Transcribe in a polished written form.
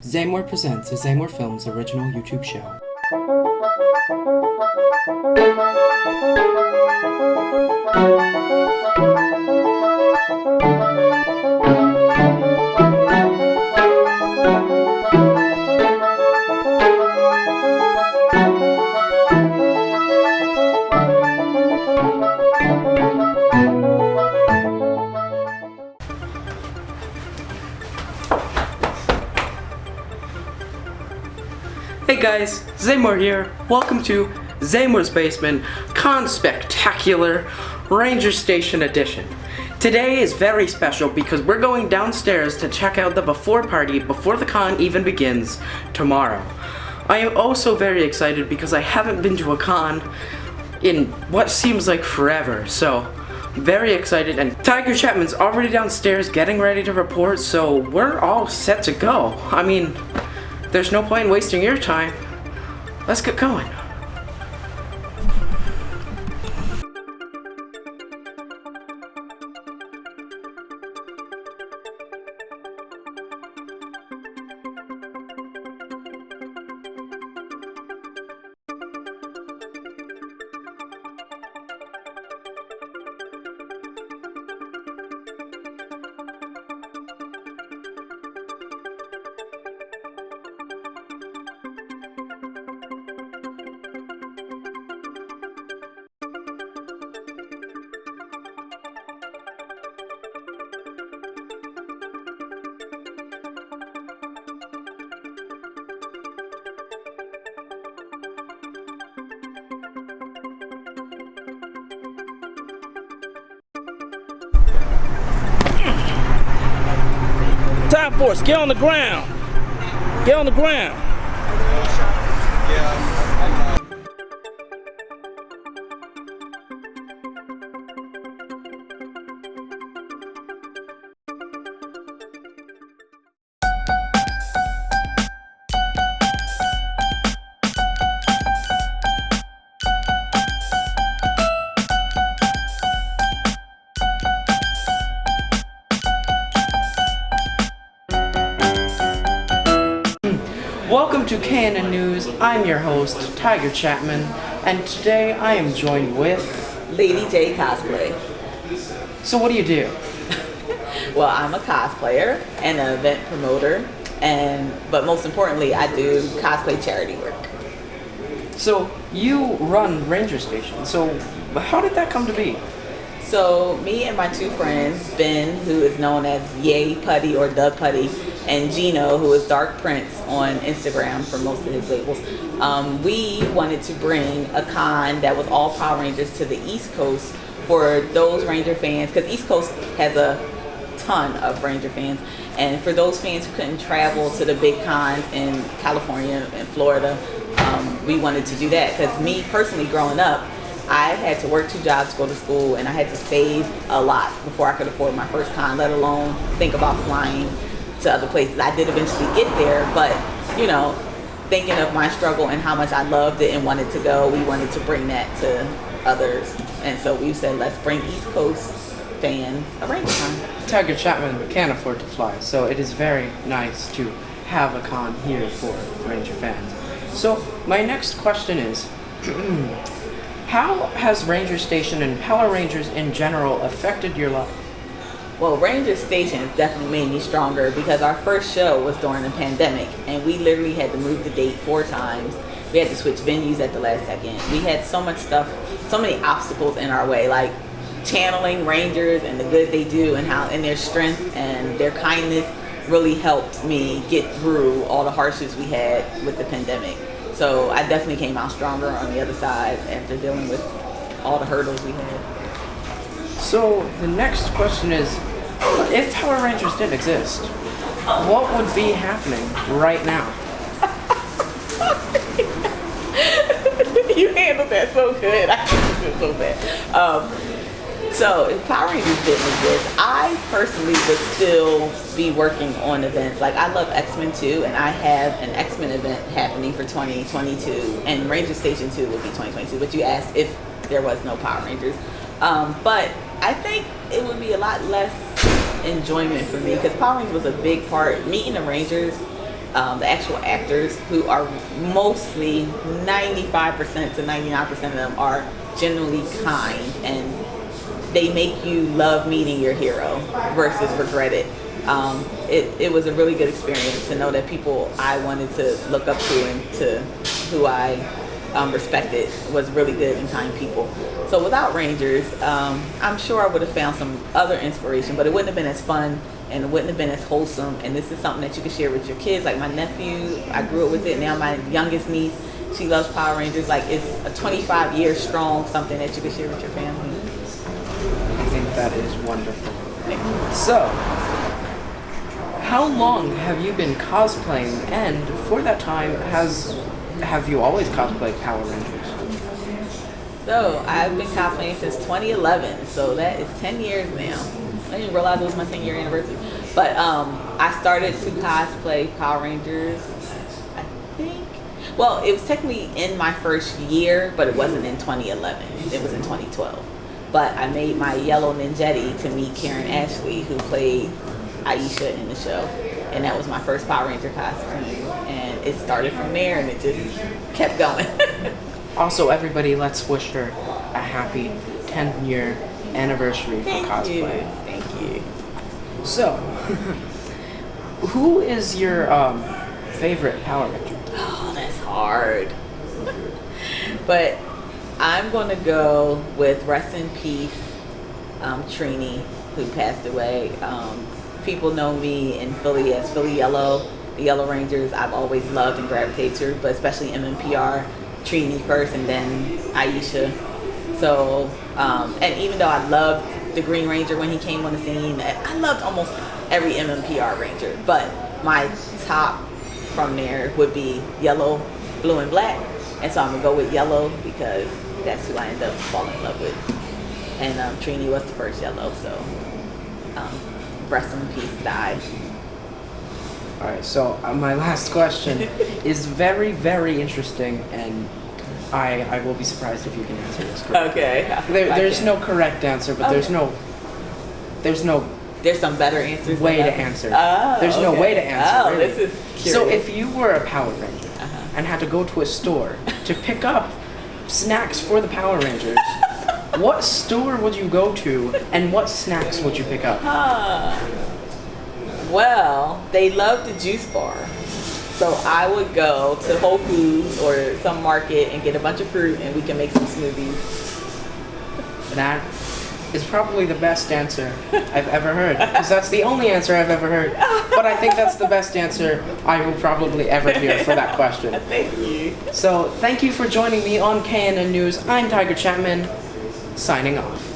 Saimore presents a Saimore Films original YouTube show. Hey guys, Saimore here. Welcome to Saimores Basement Con Spectacular Ranger Station Edition. Today is very special because we're going downstairs to check out the before party before the con even begins tomorrow. I am also very excited because I haven't been to a con in what seems like forever, so very excited. And Tiger Chapman's already downstairs getting ready to report, so we're all set to go. I mean, there's no point in wasting your time. Let's get going. Time force, get on the ground. Get on the ground. Welcome to KNN News. I'm your host, Tiger Chapman, and today I am joined with Lady J Cosplay. So what do you do? Well, I'm a cosplayer and an event promoter, but most importantly, I do cosplay charity work. So you run Ranger Station. So how did that come to be? So me and my two friends, Ben, who is known as Yay Putty or Doug Putty, and Gino, who is Dark Prince on Instagram for most of his labels, we wanted to bring a con that was all Power Rangers to the East Coast for those Ranger fans, because East Coast has a ton of Ranger fans, and for those fans who couldn't travel to the big cons in California and Florida, we wanted to do that. Because me personally, growing up, I had to work 2 jobs to go to school, and I had to save a lot before I could afford my first con, let alone think about flying to other places. I did eventually get there, but you know, thinking of my struggle and how much I loved it and wanted to go, we wanted to bring that to others. And so we said, let's bring East Coast fans a Ranger Con. Tiger Chapman can't afford to fly, so it is very nice to have a con here for Ranger fans. So my next question is, how has Ranger Station and Power Rangers in general affected your life? Well, Ranger Station has definitely made me stronger because our first show was during the pandemic, and we literally had to move the date 4 times. We had to switch venues at the last second. We had so much stuff, so many obstacles in our way, like channeling Rangers and the good they do and their strength and their kindness really helped me get through all the hardships we had with the pandemic. So I definitely came out stronger on the other side after dealing with all the hurdles we had. So the next question is, if Power Rangers didn't exist, what would be happening right now? You handled that so good. I feel so bad. So if Power Rangers didn't exist, I personally would still be working on events. Like, I love X-Men 2, and I have an X-Men event happening for 2022, and Ranger Station 2 would be 2022. But you asked if there was no Power Rangers. But I think it would be a lot less enjoyment for me because Power Rangers was a big part. Meeting the Rangers the actual actors, who are mostly 95% to 99% of them are genuinely kind, and they make you love meeting your hero versus regret it. It was a really good experience to know that people I wanted to look up to and to who I respected was really good and kind people. So without Rangers, I'm sure I would have found some other inspiration, but it wouldn't have been as fun and it wouldn't have been as wholesome. And this is something that you can share with your kids. Like my nephew, I grew up with it. Now my youngest niece, she loves Power Rangers. Like it's a 25-year strong something that you can share with your family. I think that is wonderful. So, how long have you been cosplaying? And for that time, have you always cosplayed Power Rangers? So I've been cosplaying since 2011. So that is 10 years now. I didn't realize it was my 10-year anniversary. But I started to cosplay Power Rangers, I think. Well, it was technically in my first year, but it wasn't in 2011. It was in 2012. But I made my yellow ninjetti to meet Karen Ashley, who played Aisha in the show. And that was my first Power Ranger costume. And it started from there and it just kept going. Also, everybody, let's wish her a happy 10-year anniversary for cosplay. Thank you. So, who is your favorite Power Ranger? Oh, that's hard. But I'm going to go with rest in peace, Trini, who passed away. People know me in Philly as Philly Yellow, the Yellow Rangers. I've always loved and gravitated to, but especially MMPR, Trini first and then Aisha. So, and even though I loved the Green Ranger when he came on the scene, I loved almost every MMPR Ranger, but my top from there would be Yellow, Blue, and Black. And so I'm going to go with Yellow because that's who I ended up falling in love with. And Trini was the first Yellow, so rest in peace, die. Alright, so my last question is very, very interesting, and I will be surprised if you can answer this correctly. Okay. There's no correct answer, but there's some better answers. way to answer. Oh, there's no way to answer. Oh, really. this is curious. So if you were a Power Ranger and had to go to a store to pick up snacks for the Power Rangers, what store would you go to and what snacks would you pick up? Well, they love the juice bar. So I would go to Whole Foods or some market and get a bunch of fruit and we can make some smoothies. That is probably the best answer I've ever heard. Because that's the only answer I've ever heard. But I think that's the best answer I will probably ever hear for that question. Thank you. So thank you for joining me on KNN News. I'm Tiger Chapman, signing off.